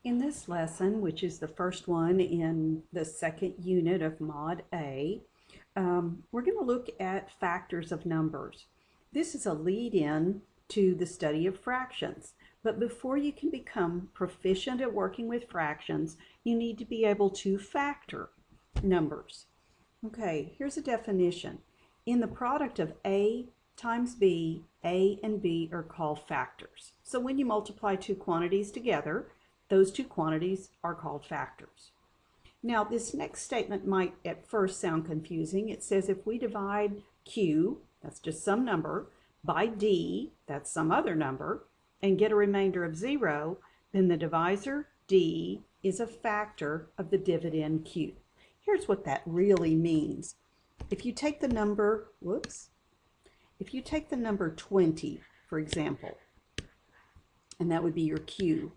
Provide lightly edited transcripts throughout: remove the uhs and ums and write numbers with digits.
In this lesson, which is the first one in the second unit of Mod A, we're going to look at factors of numbers. This is a lead-in to the study of fractions, but before you can become proficient at working with fractions, you need to be able to factor numbers. Okay, here's a definition. In the product of A times B, A and B are called factors. So when you multiply two quantities together, those two quantities are called factors. Now, this next statement might at first sound confusing. It says if we divide Q, that's just some number, by D, that's some other number, and get a remainder of 0, then the divisor, D, is a factor of the dividend Q. Here's what that really means. If you take the number, if you take the number 20, for example, and that would be your Q,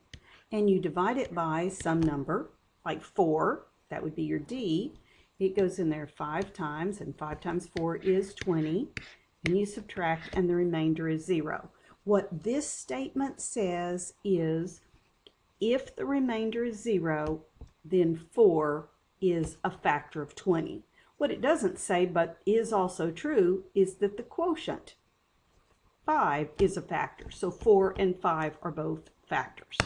and you divide it by some number, like 4, that would be your D, it goes in there 5 times, and 5 times 4 is 20, and you subtract, and the remainder is 0. What this statement says is, if the remainder is 0, then 4 is a factor of 20. What it doesn't say, but is also true, is that the quotient, 5, is a factor. So 4 and 5 are both factors.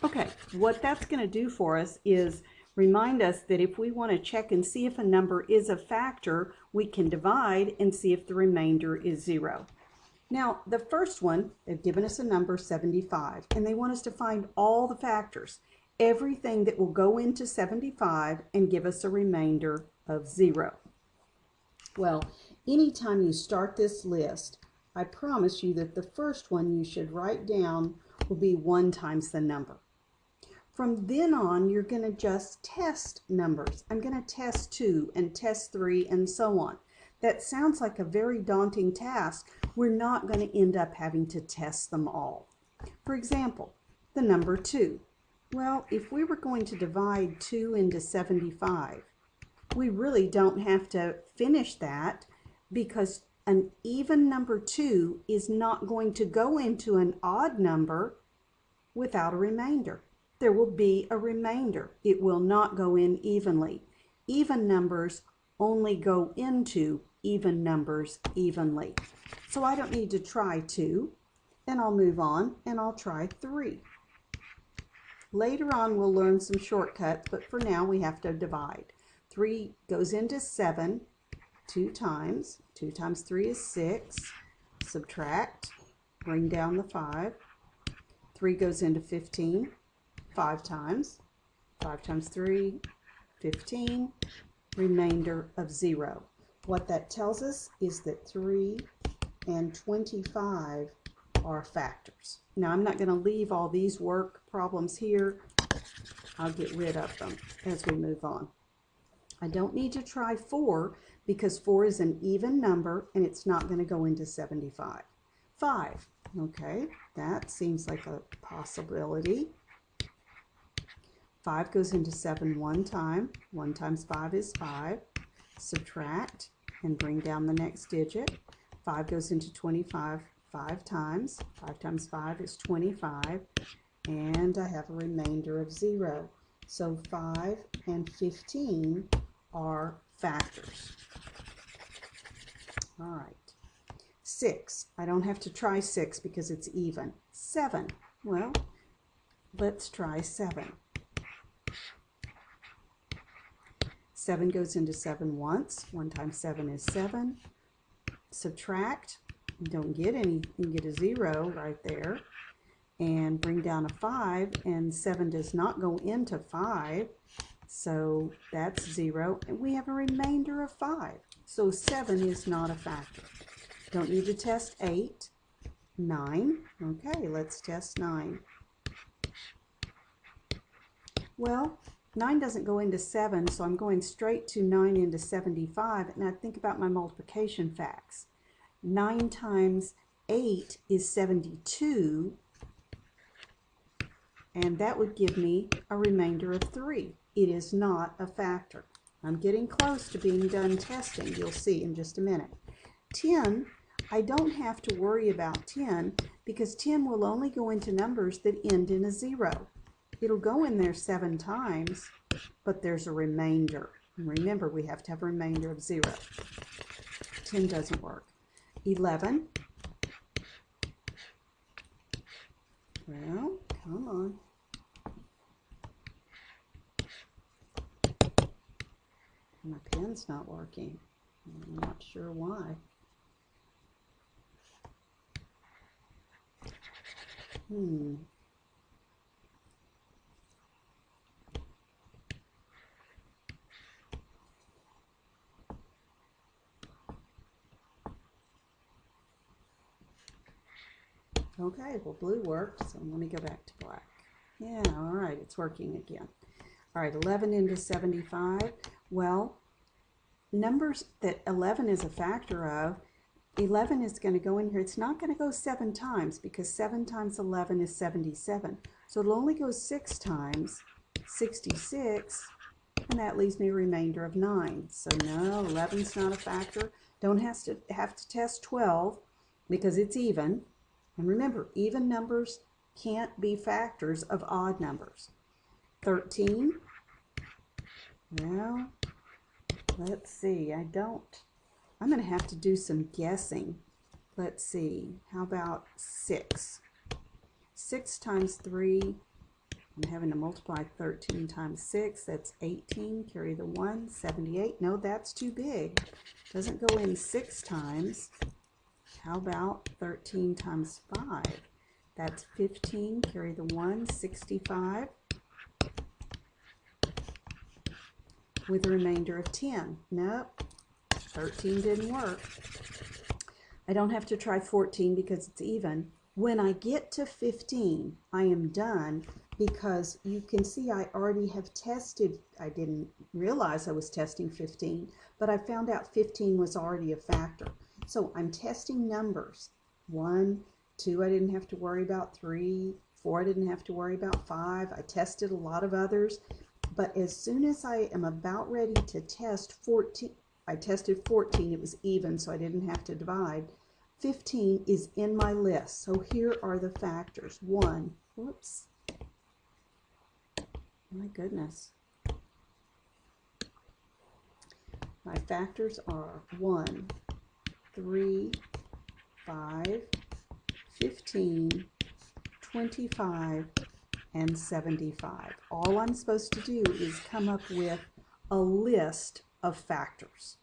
Okay, what that's going to do for us is remind us that if we want to check and see if a number is a factor, we can divide and see if the remainder is 0. Now, the first one, they've given us a number 75, and they want us to find all the factors, everything that will go into 75 and give us a remainder of 0. Well, anytime you start this list, I promise you that the first one you should write down will be 1 times the number. From then on, you're going to just test numbers. I'm going to test 2 and test 3 and so on. That sounds like a very daunting task. We're not going to end up having to test them all. For example, the number 2. Well, if we were going to divide 2 into 75, we really don't have to finish that because an even number 2 is not going to go into an odd number without a remainder. There will be a remainder. It will not go in evenly. Even numbers only go into even numbers evenly. So I don't need to try 2, and I'll move on and I'll try 3. Later on we'll learn some shortcuts, but for now we have to divide. 3 goes into 7 2 times. 2 times 3 is 6. Subtract, bring down the 5. 3 goes into 15 5 times. 5 times 3, 15. Remainder of 0. What that tells us is that 3 and 25 are factors. Now I'm not going to leave all these work problems here. I'll get rid of them as we move on. I don't need to try 4 because 4 is an even number and it's not going to go into 75. 5. Okay, that seems like a possibility. 5 goes into 7 one time. 1 times 5 is 5. Subtract and bring down the next digit. 5 goes into 25 5 times. 5 times 5 is 25. And I have a remainder of 0. So 5 and 15 are factors. All right. 6. I don't have to try 6 because it's even. 7. Well, let's try 7. 7 goes into 7 once. 1 times 7 is 7. Subtract. You don't get any. You get a 0 right there. And bring down a 5. And 7 does not go into 5. So that's 0. And we have a remainder of 5. So 7 is not a factor. Don't need to test 8. 9. Okay, let's test 9. Well, 9 doesn't go into 7, so I'm going straight to 9 into 75, and I think about my multiplication facts. 9 times 8 is 72, and that would give me a remainder of 3. It is not a factor. I'm getting close to being done testing. You'll see in just a minute. 10, I don't have to worry about 10 because 10 will only go into numbers that end in a 0. It'll go in there 7 times, but there's a remainder. And remember, we have to have a remainder of 0. 10 doesn't work. 11. Well, come on. My pen's not working. I'm not sure why. Okay, well, blue worked, so let me go back to black. Yeah, all right, it's working again. All right, 11 into 75. Well, numbers that 11 is a factor of, 11 is going to go in here. It's not going to go 7 times because 7 times 11 is 77. So it'll only go 6 times, 66, and that leaves me a remainder of 9. So no, 11's not a factor. Don't have to test 12 because it's even. And remember, even numbers can't be factors of odd numbers. 13. Well, let's see. I'm going to have to do some guessing. Let's see. How about 6? 6 times 3. I'm having to multiply 13 times 6. That's 18. Carry the 1. 78. No, that's too big. Doesn't go in 6 times. How about 13 times 5? That's 15. Carry the 1. 65. With a remainder of 10. Nope. 13 didn't work. I don't have to try 14 because it's even. When I get to 15, I am done because you can see I already have tested. I didn't realize I was testing 15, but I found out 15 was already a factor. So I'm testing numbers. 1, 2, I didn't have to worry about. 3, 4, I didn't have to worry about. 5, I tested a lot of others. But as soon as I am about ready to test 14, I tested 14, it was even, so I didn't have to divide. 15 is in my list. So here are the factors. 1, whoops. My goodness. My factors are 1, 3, 5, 15, 25, and 75. All I'm supposed to do is come up with a list of factors.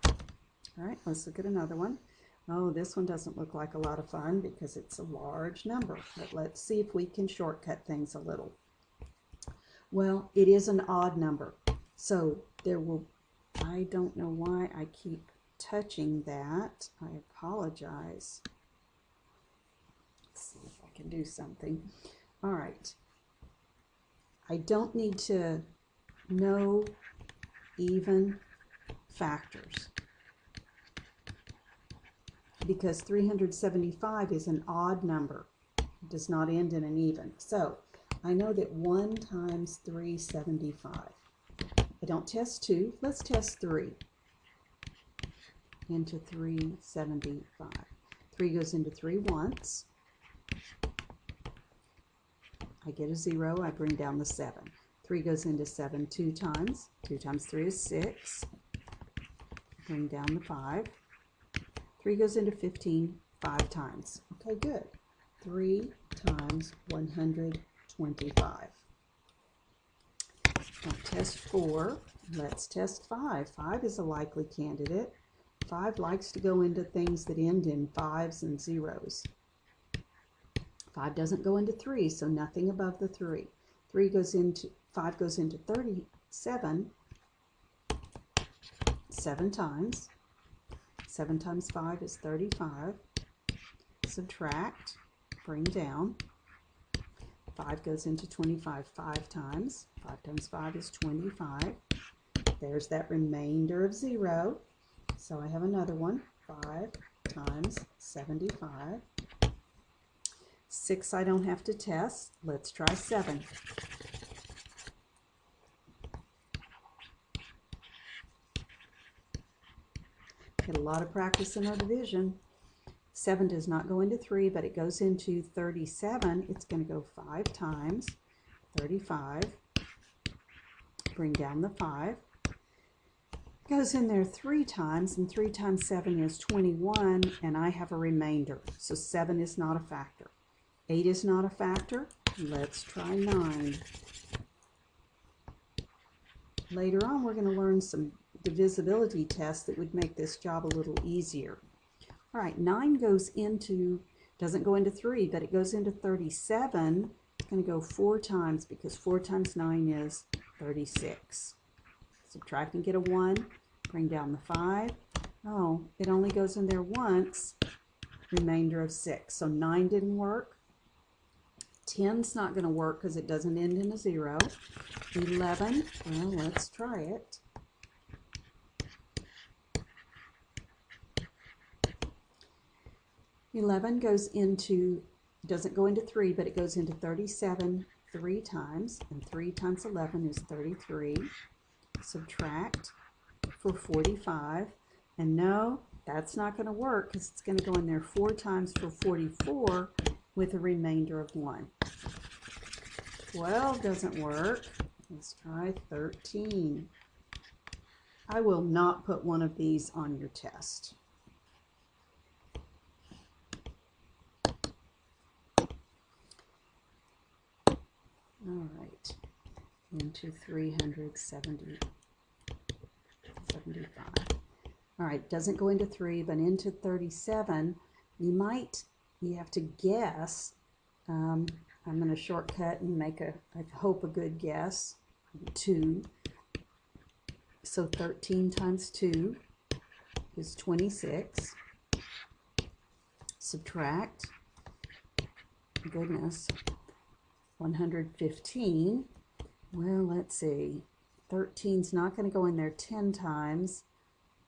All right, let's look at another one. Oh, this one doesn't look like a lot of fun because it's a large number, but let's see if we can shortcut things a little. Well, it is an odd number, so there will, I don't know why I keep touching that. I apologize. Let's see if I can do something. All right. I don't need to know even factors because 375 is an odd number. It does not end in an even. So I know that 1 times 375. I don't test 2. Let's test 3 into 375. 3 goes into 3 once. I get a 0. I bring down the 7. 3 goes into 7 2 times. 2 times 3 is 6. Bring down the 5. 3 goes into 15 5 times. Okay, good. 3 times 125. Now test 4. Let's test 5. 5 is a likely candidate. 5 likes to go into things that end in 5s and 0s. 5 doesn't go into 3, so nothing above the 3. 5 goes into 37 7 times. 7 times 5 is 35. Subtract, bring down. 5 goes into 25 5 times. 5 times 5 is 25. There's that remainder of 0. So I have another one. 5 times 75. 6 I don't have to test. Let's try 7. Get a lot of practice in our division. 7 does not go into 3, but it goes into 37. It's going to go 5 times. 35. Bring down the 5. Goes in there 3 times, and 3 times 7 is 21, and I have a remainder. So 7 is not a factor. 8 is not a factor. Let's try 9. Later on, we're going to learn some divisibility tests that would make this job a little easier. All right, 9 doesn't go into 3, but it goes into 37. It's going to go 4 times because 4 times 9 is 36. Subtract and get a 1. Bring down the 5. Oh, it only goes in there once. Remainder of 6. So 9 didn't work. 10's not going to work because it doesn't end in a 0. 11, well, let's try it. Eleven doesn't go into 3, but it goes into 37 3 times, and 3 times 11 is 33. Subtract for 45, and no, that's not going to work because it's going to go in there 4 times for 44 with a remainder of 1. 12 doesn't work. Let's try 13. I will not put one of these on your test. All right, into 375. All right, doesn't go into 3, but into 37. You have to guess. I'm going to shortcut and make I hope a good guess. 2. So 13 times 2 is 26. Subtract, goodness, 115. Well, let's see. 13's not going to go in there 10 times.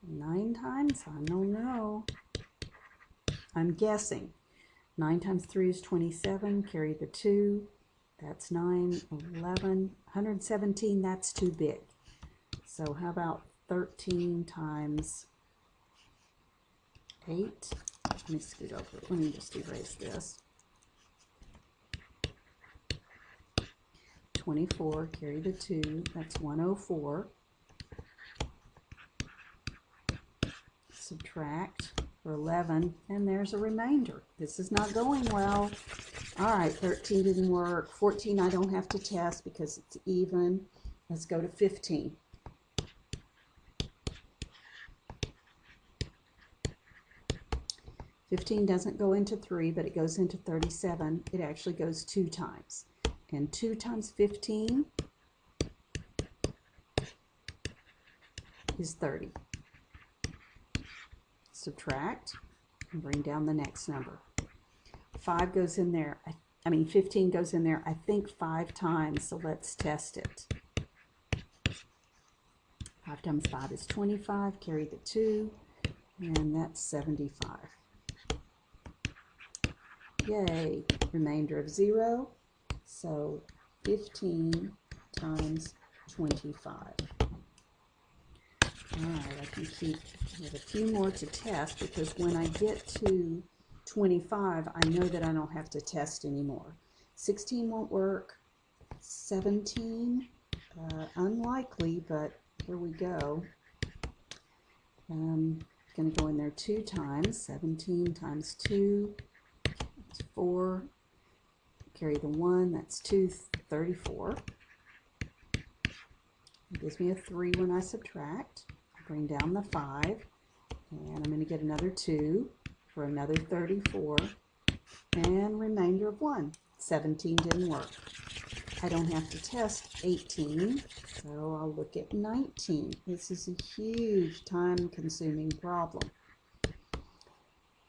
9 times? I don't know. I'm guessing. 9 times 3 is 27. Carry the 2. That's 9, 11. 117, that's too big. So how about 13 times 8? Let me scoot over. Let me just erase this. 24, carry the 2, that's 104. Subtract for 11, and there's a remainder. This is not going well. All right, 13 didn't work. 14 I don't have to test because it's even. Let's go to 15. 15 doesn't go into 3, but it goes into 37. It actually goes 2 times. And 2 times 15 is 30. Subtract and bring down the next number. 5 goes in there. 15 goes in there, I think 5 times, so let's test it. 5 times 5 is 25. Carry the 2, and that's 75. Yay! Remainder of 0. So 15 times 25. All right, I can keep with a few more to test because when I get to 25, I know that I don't have to test anymore. 16 won't work. 17, unlikely, but here we go. Going to go in there 2 times. 17 times 2 is 4. Carry the 1, that's 2, 34. It gives me a 3 when I subtract. Bring down the 5, and I'm going to get another 2 for another 34, and remainder of 1. 17 didn't work. I don't have to test 18, so I'll look at 19. This is a huge time-consuming problem.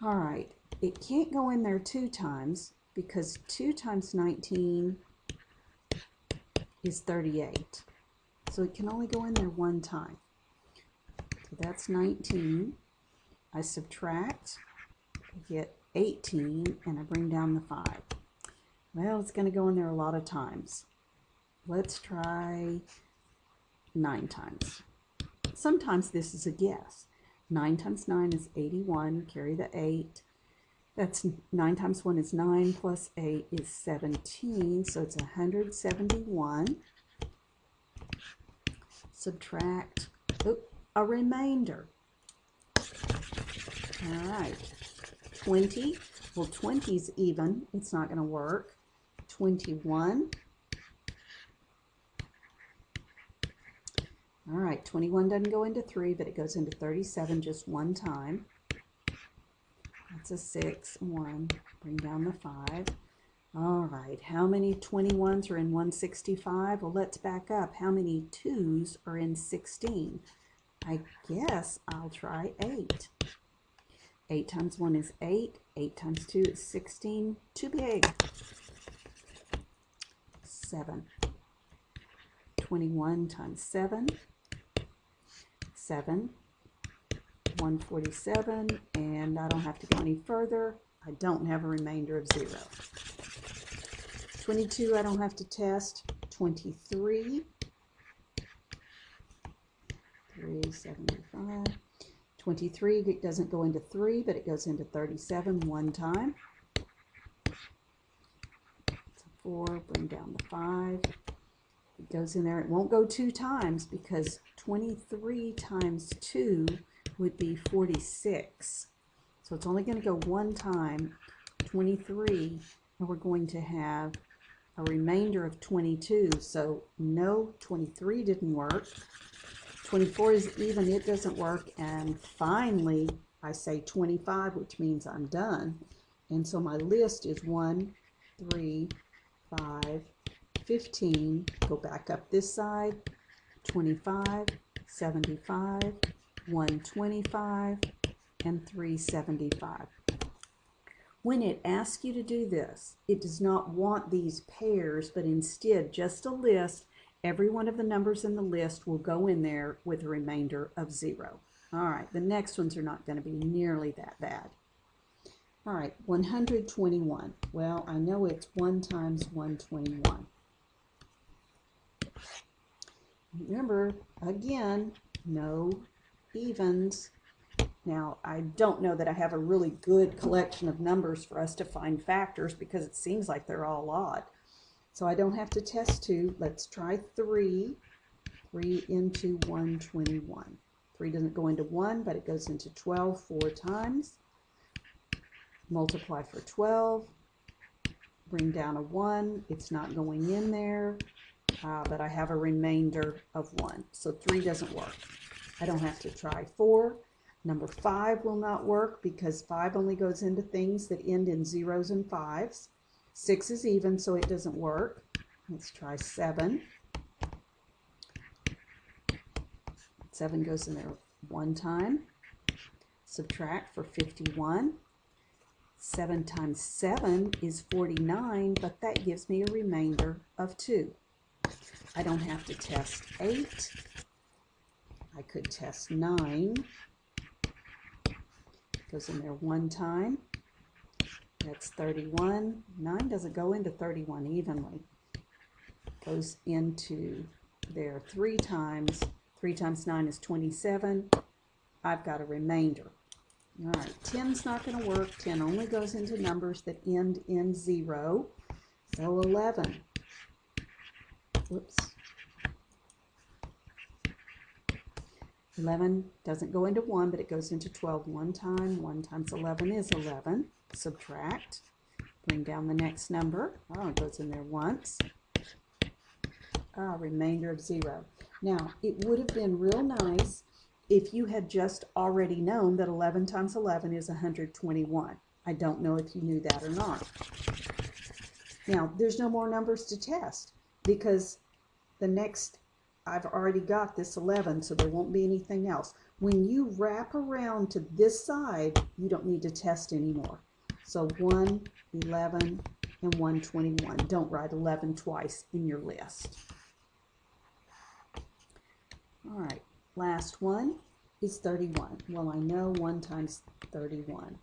All right, it can't go in there 2 times because 2 times 19 is 38. So it can only go in there 1 time. So that's 19. I subtract, I get 18, and I bring down the 5. Well, it's going to go in there a lot of times. Let's try 9 times. Sometimes this is a guess. 9 times 9 is 81. Carry the 8. That's 9 times 1 is 9, plus 8 is 17, so it's 171. Subtract a remainder. All right, 20. Well, 20 is even. It's not going to work. 21. All right, 21 doesn't go into 3, but it goes into 37 just one time. That's a 6, 1. Bring down the 5. All right, how many 21s are in 165? Well, let's back up. How many 2s are in 16? I guess I'll try 8. 8 times 1 is 8. 8 times 2 is 16. Too big. 7. 21 times 7. 7. 147. And I don't have to go any further. I don't have a remainder of 0. 22, I don't have to test. 23. 375. 23, it doesn't go into 3, but it goes into 37 one time. So 4, bring down the 5. It goes in there. It won't go 2 times because 23 times 2 would be 46. So it's only going to go 1 time, 23, and we're going to have a remainder of 22. So no, 23 didn't work. 24 is even, it doesn't work. And finally, I say 25, which means I'm done. And so my list is 1, 3, 5, 15. Go back up this side. 25, 75, 125, and 375. When it asks you to do this, it does not want these pairs, but instead just a list. Every one of the numbers in the list will go in there with a remainder of 0. All right, the next ones are not going to be nearly that bad. All right, 121. Well, I know it's 1 times 121. Remember, again, no evens. Now, I don't know that I have a really good collection of numbers for us to find factors because it seems like they're all odd. So I don't have to test 2. Let's try 3. 3 into 121. 3 doesn't go into 1, but it goes into 12 4 times. Multiply for 12. Bring down a 1. It's not going in there, but I have a remainder of 1. So 3 doesn't work. I don't have to try 4. Number 5 will not work because 5 only goes into things that end in 0s and 5s. 6 is even, so it doesn't work. Let's try 7. 7 goes in there 1 time. Subtract for 51. 7 times 7 is 49, but that gives me a remainder of 2. I don't have to test 8. I could test 9. Goes in there 1 time. That's 31. 9 doesn't go into 31 evenly. Goes into there 3 times. 3 times 9 is 27. I've got a remainder. All right, 10's not going to work. 10 only goes into numbers that end in 0. So 11. Whoops. 11 doesn't go into 1, but it goes into 12 one time. 1 times 11 is 11. Subtract. Bring down the next number. Oh, it goes in there once. Remainder of 0. Now, it would have been real nice if you had just already known that 11 times 11 is 121. I don't know if you knew that or not. Now, there's no more numbers to test because the next, I've already got this 11, so there won't be anything else. When you wrap around to this side, you don't need to test anymore. So 1, 11, and 121. Don't write 11 twice in your list. All right, last one is 31. Well, I know 1 times 31.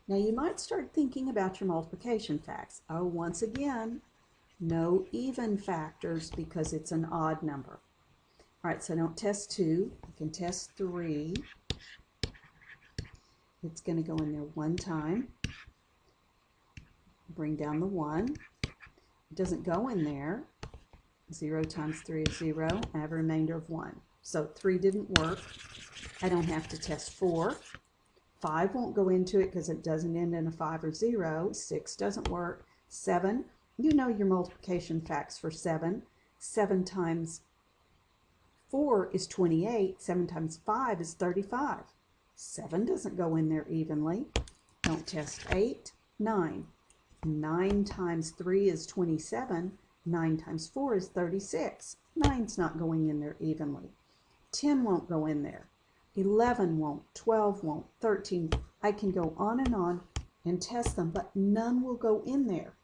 Now you might start thinking about your multiplication facts. Oh, once again, no even factors because it's an odd number. All right, so I don't test 2. I can test 3. It's going to go in there 1 time. Bring down the 1. It doesn't go in there. 0 times 3 is 0. I have a remainder of 1. So 3 didn't work. I don't have to test 4. 5 won't go into it because it doesn't end in a 5 or 0. 6 doesn't work. 7, you know your multiplication facts for 7. 7 times 4 is 28. 7 times 5 is 35. 7 doesn't go in there evenly. Don't test 8. 9. 9 times 3 is 27. 9 times 4 is 36. 9's not going in there evenly. 10 won't go in there. 11 won't. 12 won't. 13. I can go on and test them, but none will go in there.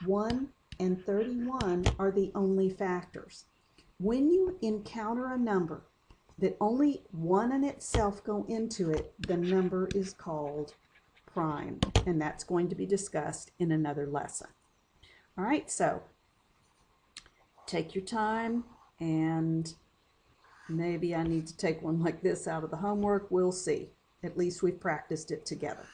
1 and 31 are the only factors. When you encounter a number that only 1 and itself go into it, the number is called prime, and that's going to be discussed in another lesson. All right, so take your time, and maybe I need to take one like this out of the homework. We'll see. At least we've practiced it together.